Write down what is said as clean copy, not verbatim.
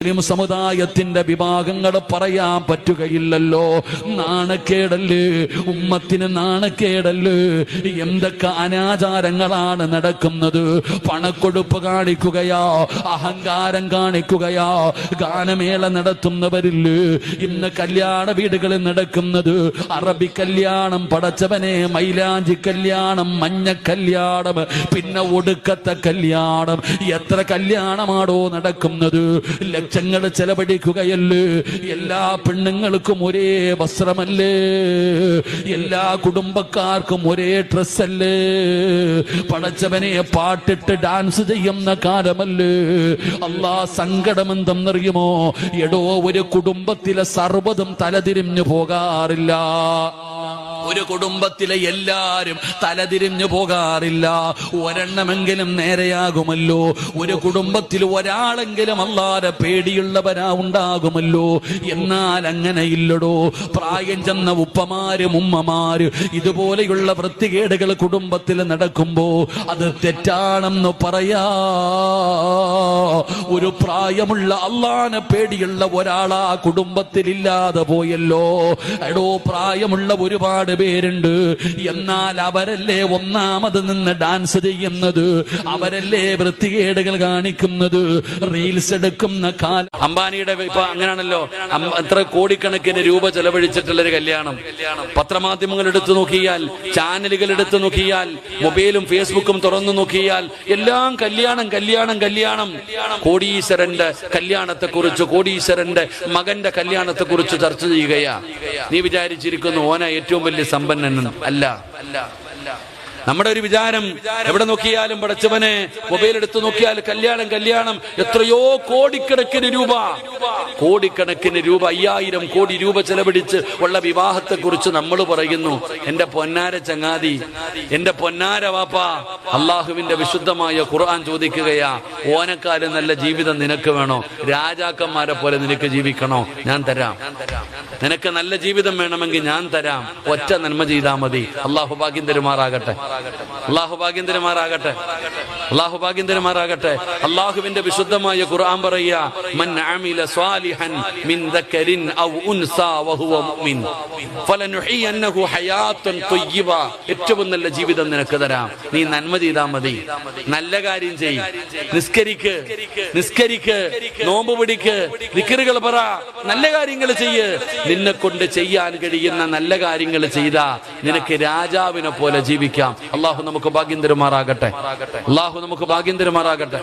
മുസ്ലിം സമുദായത്തിന്റെ വിഭാഗങ്ങൾ പറയാൻ പറ്റുകയില്ലല്ലോ. നാണക്കേടല്ലേ, ഉമ്മത്തിന് നാണക്കേടല്ലേ. എന്തൊക്കെ അനാചാരങ്ങളാണ് നടക്കുന്നത്. പണക്കൊടുപ്പ് കാണിക്കുകയാ, അഹങ്കാരം കാണിക്കുകയാ. ഗാനമേള നടത്തുന്നവരില്ലേ ഇന്ന് കല്യാണ വീടുകളിൽ നടക്കുന്നത്? അറബി കല്യാണം, പടച്ചവനെ, മൈലാഞ്ചി കല്യാണം, മഞ്ഞ കല്യാണം, പിന്നെ ഒടുക്കത്തെ കല്യാണം. എത്ര കല്യാണമാണോ നടക്കുന്നത്? ലക്ഷങ്ങൾ ചെലവഴിക്കുകയല്ലേ. എല്ലാ പെണ്ണുങ്ങൾക്കും ഒരേ വസ്ത്രമല്ലേ, എല്ലാ കുടുംബക്കാർക്കും ഒരേ ഡ്രസ്സല്ലേ. പടച്ചവനെ, പാട്ടിട്ട് ഡാൻസ് ചെയ്യുന്ന കാലമല്ലേ. അല്ലാ, സങ്കടമെന്തെന്നറിയുമോ? എടോ, ഒരു കുടുംബത്തിലെ സർവ്വതും തലതിരിഞ്ഞു പോകാറില്ല. ഒരു കുടുംബത്തിലെ എല്ലാരും തലതിരിഞ്ഞു പോകാറില്ല. ഒരെണ്ണമെങ്കിലും നേരെയാകുമല്ലോ. ഒരു കുടുംബത്തിൽ ഒരാളെങ്കിലും അല്ലാതെ പേടിയുള്ളവരാ ഉണ്ടാകുമല്ലോ. എന്നാൽ അങ്ങനെയില്ലടോ. പ്രായം ചെന്ന ഉപ്പമാരും ഉമ്മമാര് ഇതുപോലെയുള്ള വൃത്തികേടുകൾ കുടുംബത്തിൽ നടക്കുമ്പോ അത് തെറ്റാണെന്ന് പറയാ. ഒരു പ്രായമുള്ള അല്ലാഹനെ പേടിയുള്ള ഒരാളാ കുടുംബത്തിലില്ലാതെ പോയല്ലോ. എടോ, പ്രായമുള്ള ഒരുപാട് പേരുണ്ട്. എന്നാൽ അവരല്ലേ ഒന്നാമത് നിന്ന് ഡാൻസ് ചെയ്യുന്നത്, അവരല്ലേ വൃത്തികേടുകൾ കാണിക്കുന്നത്, റീൽസ് എടുക്കുന്ന കാലം. അംബാനിയുടെ ഇപ്പൊ അങ്ങനെയാണല്ലോ. എത്ര കോടിക്കണക്കിന് രൂപ ചെലവഴിച്ചിട്ടുള്ളൊരു കല്യാണം. പത്രമാധ്യമങ്ങൾ എടുത്തു നോക്കിയാൽ, ചാനലുകൾ എടുത്തു നോക്കിയാൽ, മൊബൈലും ഫേസ്ബുക്കും തുറന്നു നോക്കിയാൽ എല്ലാം കല്യാണം, കല്യാണം, കല്യാണം. കോടീശ്വരന്റെ കല്യാണത്തെ കുറിച്ച്, കോടീശ്വരന്റെ മകന്റെ കല്യാണത്തെ കുറിച്ച് ചർച്ച ചെയ്യുകയാ. നീ വിചാരിച്ചിരിക്കുന്നു ഓന ഏറ്റവും വലിയ സമ്പന്നൻ? അല്ല. നമ്മുടെ ഒരു വിചാരം എവിടെ നോക്കിയാലും പടച്ചവനെ, മൊബൈൽ എടുത്തു നോക്കിയാൽ കല്യാണം, കല്യാണം. എത്രയോ കോടിക്കണക്കിന് രൂപ, കോടിക്കണക്കിന് രൂപ, 5000 കോടി രൂപ ചെലവഴിച്ച് ഉള്ള വിവാഹത്തെ കുറിച്ച് നമ്മൾ പറയുന്നു. എന്റെ പൊന്നാര ചങ്ങാതി, എന്റെ പൊന്നാര വാപ്പ, അള്ളാഹുവിന്റെ വിശുദ്ധമായ ഖുർആൻ ചോദിക്കുകയാ, ഓനക്കാലം നല്ല ജീവിതം നിനക്ക് വേണോ? രാജാക്കന്മാരെ പോലെ നിനക്ക് ജീവിക്കണോ? ഞാൻ തരാം. നിനക്ക് നല്ല ജീവിതം വേണമെങ്കിൽ ഞാൻ തരാം. ഒറ്റ നന്മ ചെയ്താൽ മതി. അള്ളാഹു ഭാഗ്യം തരുമാറാകട്ടെ. അള്ളാഹു ഭാഗ്യം തരുമാറാകട്ടെ. അള്ളാഹു ഭാഗ്യം തരുമാറാകട്ടെ. അള്ളാഹുവിന്റെ വിശുദ്ധമായ ഖുർആൻ പറയാ, മൻ അമില സ്വാലിഹൻ മിൻ ദക്കരിൻ ഔ ഉൻസാ വഹുവ മുഅ്മിൻ ഫലനുഹിയന്നഹു ഹയാത്തൻ ത്വയ്യിബ. ഏറ്റവും നല്ല ജീവിതം നിനക്ക് തരാം. നീ നന്മ ചെയ്താൽ മതി. നല്ല കാര്യം ചെയ്യ്. നിസ്കരിക്ക്, നിസ്കരിക്ക്, നോമ്പ് പിടിക്ക്, ദിക്റുകൾ പറ, നല്ല കാര്യങ്ങൾ ചെയ്യ്. നിന്നെ കൊണ്ട് ചെയ്യാൻ കഴിയുന്ന നല്ല കാര്യങ്ങൾ ചെയ്താ നിനക്ക് രാജാവിനെ പോലെ ജീവിക്കാം. അള്ളാഹു നമുക്ക് ഭാഗ്യം തരുമാറാകട്ടെ. അള്ളാഹു നമുക്ക് ഭാഗ്യം തരുമാറാകട്ടെ.